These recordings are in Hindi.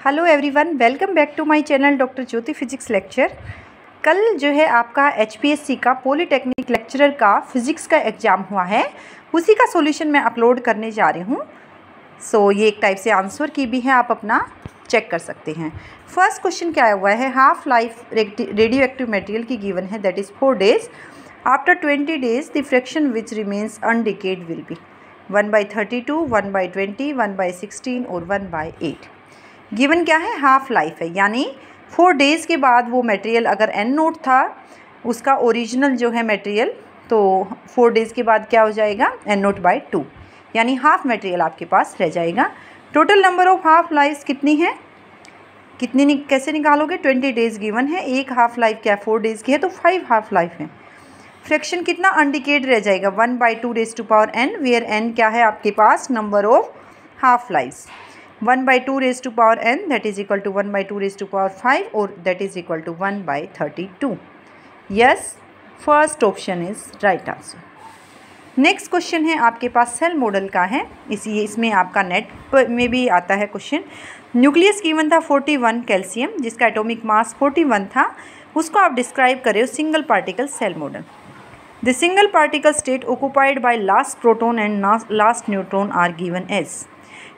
Hello everyone, welcome back to my channel doctor Jyoti physics lecture. कल जो है आपका HPSC का पॉलीटेक्निक लेक्चरर का फिज़िक्स का एग्ज़ाम हुआ है, उसी का सॉल्यूशन मैं अपलोड करने जा रही हूँ। सो ये एक टाइप से आंसर की भी है, आप अपना चेक कर सकते हैं। फर्स्ट क्वेश्चन क्या आया हुआ है, half life radioactive material की गिवन है, that is 4 days। After 20 days the fraction which remains undecayed will be 1/32, 1/20, 1/16 और 1/8। गिवन क्या है, हाफ लाइफ है, यानी 4 days के बाद वो मटेरियल अगर n नोट था उसका ओरिजिनल जो है मटेरियल, तो 4 days के बाद क्या हो जाएगा n0/2, यानी हाफ मटेरियल आपके पास रह जाएगा। Total number of half life कितनी है, कैसे निकालोगे, 20 days गिवन है, एक हाफ लाइफ क्या 4 days की है तो 5 हाफ लाइफ है। फ्रैक्शन कितना अनडिकेड रह जाएगा 1/2n, वेयर n क्या है आपके पास number of half life. 1/2n that is equal to 1/2⁵ और that is equal to 1/32। Yes, first option is right answer. Next question है आपके पास सेल मॉडल का है, इसमें आपका नेट में भी आता है क्वेश्चन। न्यूक्लियस गिवन था 41 कैल्शियम, जिसका एटॉमिक मास 41 था, उसको आप डिस्क्राइब करें single particle shell model. The single particle state occupied by last proton and last neutron are given as,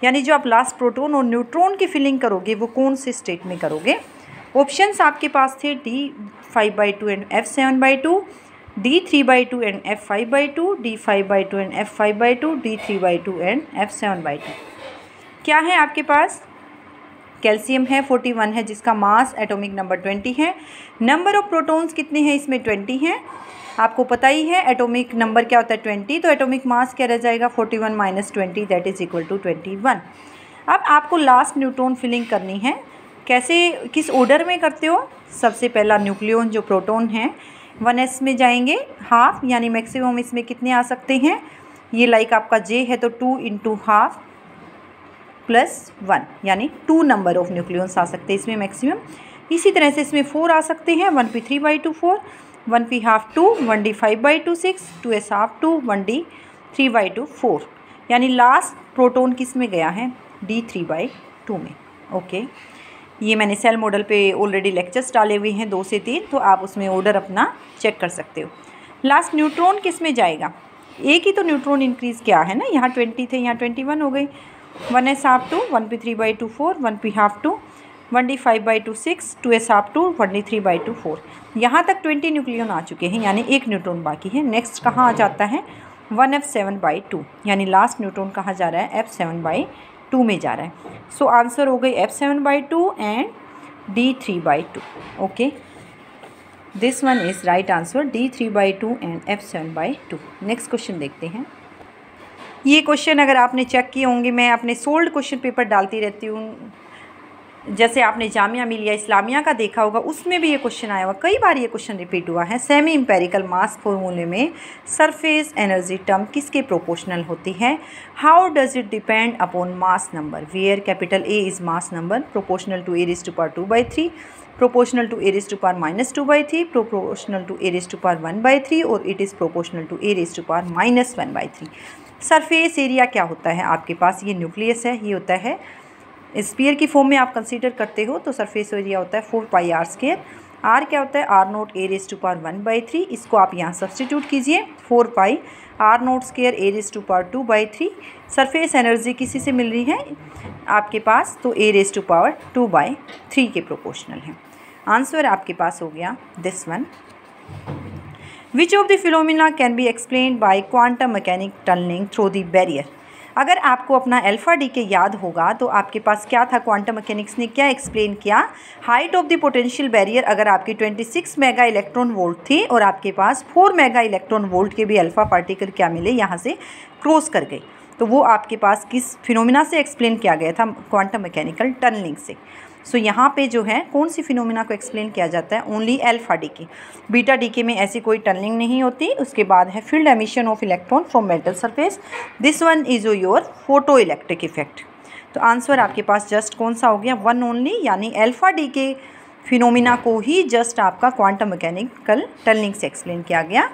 यानी जो आप लास्ट प्रोटॉन और न्यूट्रॉन की फिलिंग करोगे वो कौन से स्टेट में करोगे। ऑप्शंस आपके पास थे D5/2 and F7/2, D3/2 and F5/2, D5/2 and F5/2, D3/2 and F7/2। क्या है आपके पास, कैल्शियम है 41 है, जिसका मास एटॉमिक नंबर 20 है। नंबर ऑफ प्रोटॉन्स कितने हैं इसमें 20 हैं, आपको पता ही है एटॉमिक नंबर क्या होता है 20, तो एटॉमिक मास क्या रह जाएगा 41 - 20 दैट इज़ इक्वल टू 21। अब आपको लास्ट न्यूट्रॉन फिलिंग करनी है, कैसे, किस ऑर्डर में करते हो। सबसे पहला न्यूक्लियन जो प्रोटॉन हैं 1s में जाएंगे हाफ, यानी मैक्सिमम इसमें कितने आ सकते हैं, ये लाइक आपका J है तो 2 × हाफ प्लस 1, यानी 2 नंबर ऑफ न्यूक्लियंस आ सकते हैं इसमें मैक्सिमम। इसी तरह से इसमें 4 आ सकते हैं, 1p 3/2 4, 1p half 2, 1d 5/2 6, 2s half 2, 1d 3/2 4, यानी लास्ट प्रोटॉन किस में गया है D3/2 में। ओके, ये मैंने सेल मॉडल पे ऑलरेडी लेक्चर्स डाले हुए हैं 2 से 3, तो आप उसमें ऑर्डर अपना चेक कर सकते हो। लास्ट न्यूट्रॉन किस में जाएगा, एक ही तो न्यूट्रॉन इंक्रीज़ किया है ना, यहाँ 20 थे यहाँ 21 हो गई। 1s half 2, 1p 3/2 4, 1p half 2, 1d 5/2 6, 2s half 2, 1d 3/2 4। यहाँ तक 20 न्यूक्लियन आ चुके हैं, यानी एक न्यूट्रॉन बाकी है। नेक्स्ट कहाँ आ जाता है 1f7/2, यानी लास्ट न्यूट्रॉन कहाँ जा रहा है f7/2 में जा रहा है। सो आंसर हो गई f7/2 and D3/2। Okay, this one is right answer, D3/2 and f7/2। Next question देखते हैं। ये क्वेश्चन अगर आपने चेक किए होंगे, मैं अपने सोल्ड क्वेश्चन पेपर डालती रहती हूँ, जैसे आपने जामिया मिलिया इस्लामिया का देखा होगा, उसमें भी ये क्वेश्चन आया हुआ, कई बार ये क्वेश्चन रिपीट हुआ है। सेमी इंपेरिकल मास फॉर्मूले में सरफेस एनर्जी टर्म किसके प्रोपोर्शनल होती है। How does it depend upon mass number, where capital A is mass number, proportional to A⁻²/3, proportional to A⁻²/3, proportional to A⁻1/3 और it is proportional to A⁻1/3। Surface area क्या होता है आपके पास, ये न्यूक्लियस है, ये होता है स्पीयर की फॉर्म में आप कंसीडर करते हो तो सरफेस एरिया होता है 4πr²। आर क्या होता है R0 A⁻1/3, इसको आप यहाँ सब्सटीट्यूट कीजिए 4πr02 A⁻2/3। सरफेस एनर्जी किसी से मिल रही है आपके पास, तो A⁻2/3 के प्रोपोर्शनल है। आंसर आपके पास हो गया this one. Which of the phenomena can be explained by quantum mechanic tunneling through the barrier. अगर आपको अपना अल्फा डी के याद होगा तो आपके पास क्या था, क्वांटम मैकेनिक्स ने क्या एक्सप्लेन किया, height of the potential barrier अगर आपकी 26 मेगा इलेक्ट्रॉन वोल्ट थी और आपके पास 4 मेगा इलेक्ट्रॉन वोल्ट के भी अल्फा पार्टिकल क्या मिले, यहाँ से क्रॉस कर गई, तो वो आपके पास किस फिनोमिना से एक्सप्लेन किया गया था, क्वांटम मैकेनिकल टनलिंग से। सो यहाँ पे जो है कौन सी फिनोमिना को एक्सप्लेन किया जाता है, ओनली अल्फा डी के। बीटा डी के में ऐसी कोई टनलिंग नहीं होती। उसके बाद है field emission of electron from metal surface, this one is your photo electric effect. तो आंसर आपके पास जस्ट कौन सा हो गया, वन ओनली, यानी अल्फा डी के फिनोमिना को ही जस्ट आपका क्वांटम मैकेनिकल टनलिंग से एक्सप्लेन किया गया।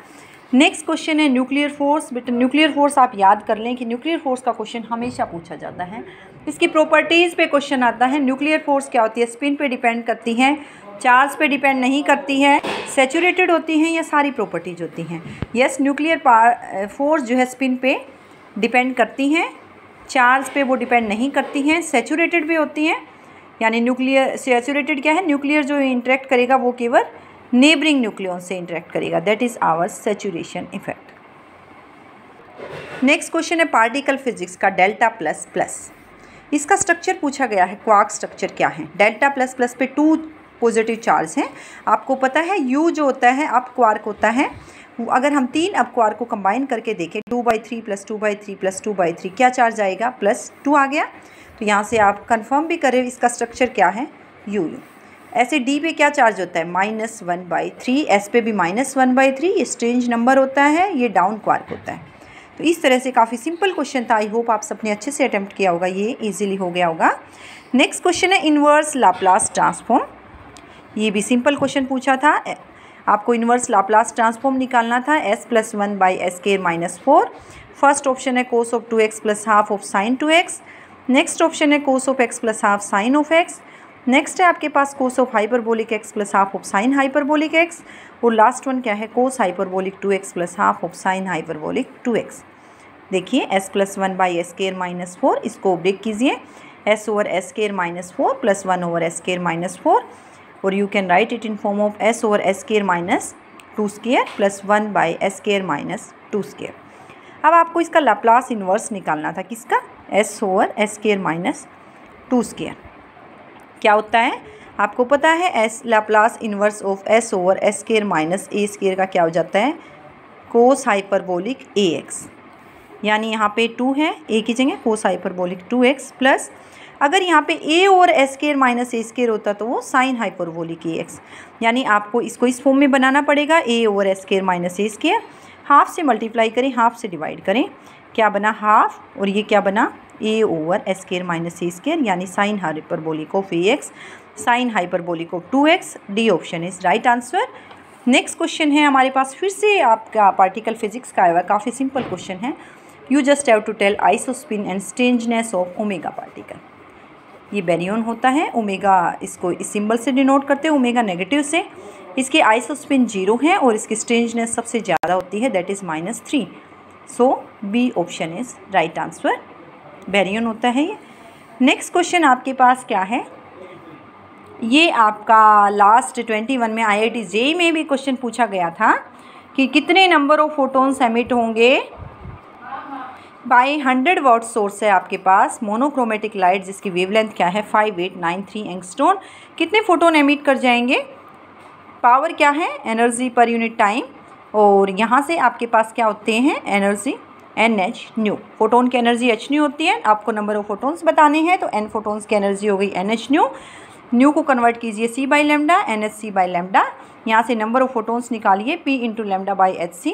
नेक्स्ट क्वेश्चन है न्यूक्लियर फोर्स। बेटा न्यूक्लियर फोर्स आप याद कर लें कि न्यूक्लियर फोर्स का क्वेश्चन हमेशा पूछा जाता है। इसकी प्रॉपर्टीज़ पे क्वेश्चन आता है। न्यूक्लियर फोर्स क्या होती है? स्पिन पे डिपेंड करती हैं, चार्ज पे डिपेंड नहीं करती है, सैचुरेटेड होती हैं, या सारी प्रॉपर्टीज होती हैं? यस, न्यूक्लियर फोर्स जो है स्पिन पे डिपेंड करती हैं, चार्ज पे वो डिपेंड नहीं करती हैं, सैचुरेटेड भी होती हैं। यानी न्यूक्लियर सैचुरेटेड क्या है? न्यूक्लियर जो इंटरेक्ट करेगा वो केवल नेबरिंग न्यूक्लियन से इंटरेक्ट करेगा, that is our saturation effect. Next question है पार्टिकल फिजिक्स का डेल्टा प्लस प्लस। इसका स्ट्रक्चर पूछा गया है, क्वार्क स्ट्रक्चर क्या है? डेल्टा प्लस प्लस पे 2 पॉजिटिव चार्ज हैं। आपको पता है यू जो होता है अप क्वार्क होता है, अगर हम 3 अप क्वार्क को कंबाइन करके देखें 2/3 + 2/3 + 2/3 क्या चार्ज आएगा? +2 आ गया। तो यहाँ से आप कंफर्म भी करें इसका स्ट्रक्चर क्या है? यू। ऐसे डी पे क्या चार्ज होता है? -1/3। एस पे भी -1/3, ये स्ट्रेंज नंबर होता है, ये डाउन क्वार्क होता है। तो इस तरह से काफ़ी सिंपल क्वेश्चन था। आई होप आप सबने अच्छे से अटेम्प्ट किया होगा, ये इजीली हो गया होगा। नेक्स्ट क्वेश्चन है इन्वर्स लाप्लास ट्रांसफॉर्म। ये भी सिंपल क्वेश्चन पूछा था, आपको इन्वर्स लाप्लास ट्रांसफॉर्म निकालना था। s + 1/s² - 4। फर्स्ट ऑप्शन है cos of 2x + ½ of sin 2x। Next option है cos of x + ½ sin of x। Next है आपके पास cos of hyperbolic x + ½ of sin hyperbolic x। और लास्ट वन क्या है? cos hyperbolic 2x + ½ of sin hyperbolic 2x। देखिए s + 1/s² - 4, इसको ब्रेक कीजिए, s/s² - 4 + 1/s² - 4, और you can write it in form of s/s² - 2² + 1/s² - 2²। अब आपको इसका लाप्लास इन्वर्स निकालना था, किसका? s/s² - 2²। क्या होता है? आपको पता है s Laplace inverse of s/s² - a² का क्या हो जाता है? cos hyperbolic ax। यानी यहाँ पे 2 है, a की जगह cos हाइपरबोलिक 2x, प्लस अगर यहाँ पे a और s² - a² होता तो वो sin हाइपरबोलिक ax। यानी आपको इसको इस फॉर्म में बनाना पड़ेगा, a और s² - a²। हाफ से मल्टीप्लाई करें, हाफ से डिवाइड करें, क्या बना? हाफ, और ये क्या बना? a और s² - a², यानी sin hyperbolic of ax, sin hyperbolic of 2x। D option is right answer. Next question है हमारे पास, फिर से आपका पार्टिकल फिजिक्स का आया हुआ, काफ़ी सिंपल क्वेश्चन है। You just have to tell isospin and strangeness of omega particle. ये बेरियन होता है, ओमेगा इसको इस सिंबल से डिनोट करते हैं, ओमेगा नेगेटिव से। इसकी आइसोस्पिन 0 है और इसकी स्ट्रेंजनेस सबसे ज़्यादा होती है, that is -3। So B option is right answer, baryon होता है ये। नेक्स्ट क्वेश्चन आपके पास क्या है? ये आपका लास्ट 21 में IIT JEE में भी क्वेश्चन पूछा गया था कि कितने नंबर ऑफ फोटोन्स एमिट होंगे बाय 100 वाट सोर्स है आपके पास, मोनोक्रोमेटिक लाइट जिसकी वेवलेंथ क्या है? 5893 एंगस्ट्रॉन। कितने फोटोन एमिट कर जाएंगे? पावर क्या है? Energy per unit time. और यहाँ से आपके पास क्या होते हैं? Energy NH²। फोटोन की एनर्जी H² होती है। आपको नंबर ऑफ फोटोन्स बताने हैं तो n फोटोन्स की एनर्जी हो गई NH²। न्यू को कन्वर्ट कीजिए c/λ, Nhc/λ। यहाँ से नंबर ऑफ फोटोन्स निकालिए p × λ/hc।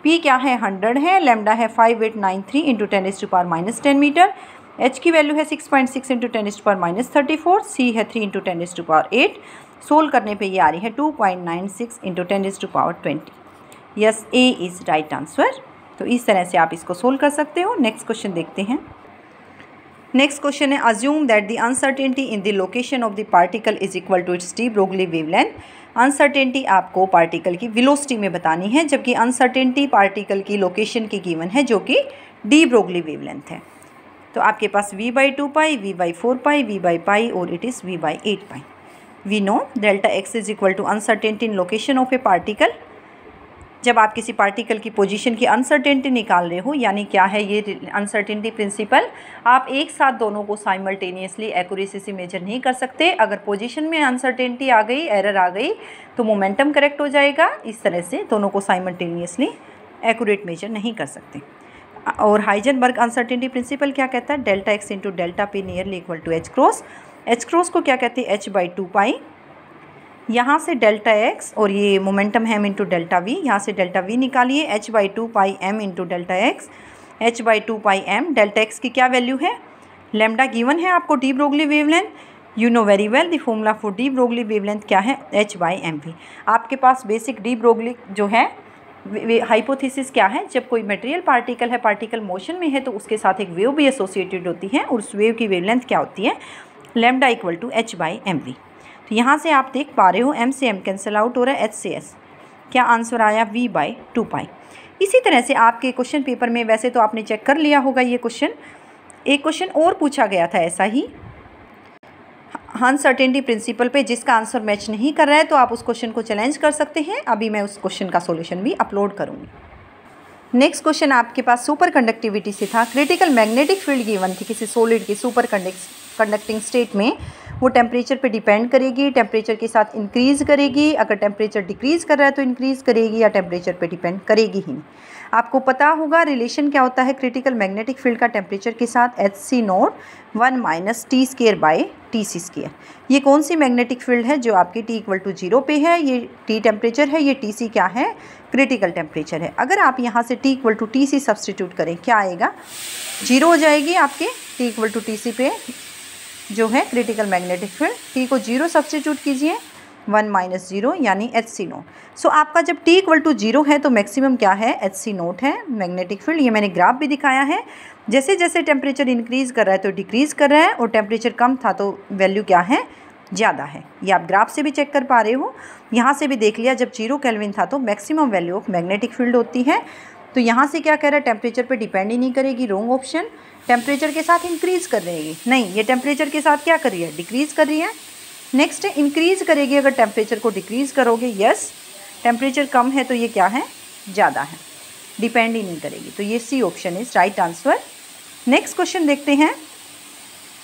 p क्या है? 100 है, लैम्डा है 5893 × 10⁻⁻10 मीटर, h की वैल्यू है 6.6 × 10⁻34, c है 3 × 10⁸। सोल्व करने पे ये आ रही है 2.96 × 10⁻20। Yes, A is right answer. तो इस तरह से आप इसको सोल्व कर सकते हो। नेक्स्ट क्वेश्चन देखते हैं। नेक्स्ट क्वेश्चन है, assume that the uncertainty in the location of the particle is equal to its de Broglie wavelength. Uncertainty आपको पार्टिकल की वेलोसिटी में बतानी है, जबकि अनसर्टेनिटी पार्टिकल की लोकेशन की गिवन है जो कि डी ब्रोगली वेवलेंथ है। तो आपके पास v/2π, v/4π, v/π और it is v/8π। We know delta x is equal to uncertainty in location of a particle. जब आप किसी पार्टिकल की पोजीशन की अनसर्टेनिटी निकाल रहे हो, यानी क्या है ये अनसर्टेनिटी प्रिंसिपल, आप एक साथ दोनों को साइमल्टेनियसली एक्यूरेसी से मेजर नहीं कर सकते। अगर पोजीशन में अनसर्टेनिटी आ गई, एरर आ गई, तो मोमेंटम करेक्ट हो जाएगा। इस तरह से दोनों को साइमल्टेनियसली एक्यूरेट मेजर नहीं कर सकते। और हाइजेनबर्ग अनसर्टेनिटी प्रिंसिपल क्या कहता है? Delta x into delta p nearly equal to h cross. h cross को क्या कहते हैं? h/2π। यहाँ से डेल्टा x और ये मोमेंटम है m इंटू डेल्टा v, यहाँ से डेल्टा v निकालिए, h/2π m into delta x, h/2π m। Delta x की क्या वैल्यू है? लैम्डा गिवन है आपको, D Broglie wavelength. You know very well the formula for D Broglie wavelength क्या है? h/mv। आपके पास बेसिक डी ब्रोगली जो है हाइपोथेसिस क्या है, जब कोई मटेरियल पार्टिकल है, पार्टिकल मोशन में है, तो उसके साथ एक वेव भी एसोसिएटेड होती है और उस वेव की वेवलेंथ क्या होती है, लैम्डा इक्वल टू h/mv। तो यहाँ से आप देख पा रहे हो m से m कैंसिल आउट हो रहा है, h से s, क्या आंसर आया v/2π। इसी तरह से आपके क्वेश्चन पेपर में, वैसे तो आपने चेक कर लिया होगा ये क्वेश्चन, एक क्वेश्चन और पूछा गया था ऐसा ही अनसर्टेनिटी प्रिंसिपल पे, जिसका आंसर मैच नहीं कर रहा है तो आप उस क्वेश्चन को चैलेंज कर सकते हैं। अभी मैं उस क्वेश्चन का सॉल्यूशन भी अपलोड करूँगी। नेक्स्ट क्वेश्चन आपके पास सुपर कंडक्टिविटी से था। क्रिटिकल मैग्नेटिक फील्ड गिवन थी किसी सॉलिड की सुपर कंडक्टिंग स्टेट में, वो टेम्परेचर पे डिपेंड करेगी, टेम्परेचर के साथ इंक्रीज़ करेगी, अगर टेम्परेचर डिक्रीज़ कर रहा है तो इंक्रीज़ करेगी, या टेम्परेचर पे डिपेंड करेगी ही नहीं। आपको पता होगा रिलेशन क्या होता है क्रिटिकल मैग्नेटिक फील्ड का टेम्परेचर के साथ, hc0 1 - t²/tc²। ये कौन सी मैग्नेटिक फील्ड है, जो आपकी t=0 पे है, ये t टेम्परेचर है, ये tc क्या है, क्रिटिकल टेम्परेचर है। अगर आप यहाँ से t=tc सब्सटीट्यूट करें, क्या आएगा, 0 हो जाएगी आपके t=tc पे जो है क्रिटिकल मैग्नेटिक फील्ड। t को 0 सब्सटीट्यूट कीजिए, 1 - 0 यानी hc0। सो आपका जब t=0 है तो मैक्सिमम क्या है, hc0 है मैग्नेटिक फील्ड। ये मैंने ग्राफ भी दिखाया है, जैसे जैसे टेम्परेचर इंक्रीज़ कर रहा है तो डिक्रीज़ कर रहा है, और टेम्परेचर कम था तो वैल्यू क्या है, ज़्यादा है। ये आप ग्राफ से भी चेक कर पा रहे हो, यहाँ से भी देख लिया, जब 0 केल्विन था तो maximum value of magnetic field होती है। तो यहाँ से क्या कह रहा है, टेम्परेचर पे डिपेंड ही नहीं करेगी, रॉन्ग ऑप्शन। टेम्परेचर के साथ इंक्रीज़ कर रहेगी, नहीं, ये टेम्परेचर के साथ क्या कर रही है, डिक्रीज़ कर रही है। नेक्स्ट है इंक्रीज़ करेगी, अगर टेम्परेचर को डिक्रीज़ करोगे, यस, टेम्परेचर कम है तो ये क्या है, ज़्यादा है, डिपेंड ही नहीं करेगी। तो ये C option is right answer. Next question देखते हैं,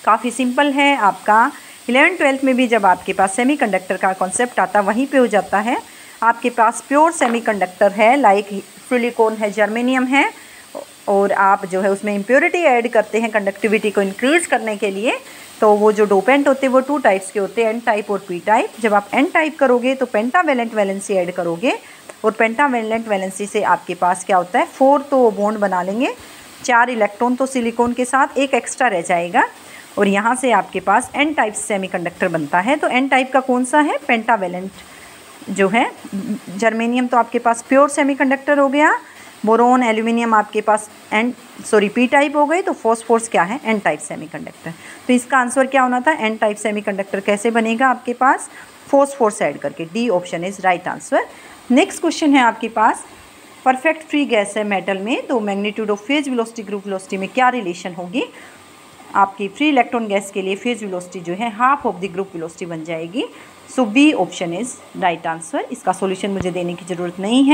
काफ़ी सिंपल है आपका। 11th-12th में भी जब आपके पास सेमीकंडक्टर का कॉन्सेप्ट आता वहीं पे हो जाता है। आपके पास प्योर सेमीकंडक्टर है, लाइक सिलिकॉन है, जर्मेनियम है, और आप जो है उसमें इम्प्योरिटी ऐड करते हैं कंडक्टिविटी को इंक्रीज़ करने के लिए। तो वो जो डोपेंट होते हैं वो 2 टाइप्स के होते हैं, N टाइप और P टाइप। जब आप N टाइप करोगे तो पेंटावेलेंट वैलेंसी ऐड करोगे, और पेंटावेलेंट वैलेंसी से आपके पास क्या होता है, 4 तो बॉन्ड बना लेंगे, 4 इलेक्ट्रॉन तो सिलिकॉन के साथ, एक एक्स्ट्रा रह जाएगा, और यहाँ से आपके पास N टाइप सेमीकंडक्टर बनता है। तो N टाइप का कौन सा है, पेंटावेलेंट जो है। जर्मेनियम तो आपके पास प्योर सेमीकंडक्टर हो गया, बोरोन एल्यूमिनियम आपके पास P टाइप हो गई, तो फॉस्फोरस क्या है, N टाइप सेमीकंडक्टर। तो इसका आंसर क्या होना था, N टाइप सेमीकंडक्टर कैसे बनेगा आपके पास, फॉस्फोरस ऐड करके। D option is right answer. Next question है आपके पास, परफेक्ट फ्री गैस है मेटल में, तो magnitude of phase velocity group velocity में क्या रिलेशन होगी। आपकी फ्री इलेक्ट्रॉन गैस के लिए फेज वेलोसिटी जो है half of the group velocity बन जाएगी। So B option is right answer. इसका सॉल्यूशन मुझे देने की ज़रूरत नहीं है।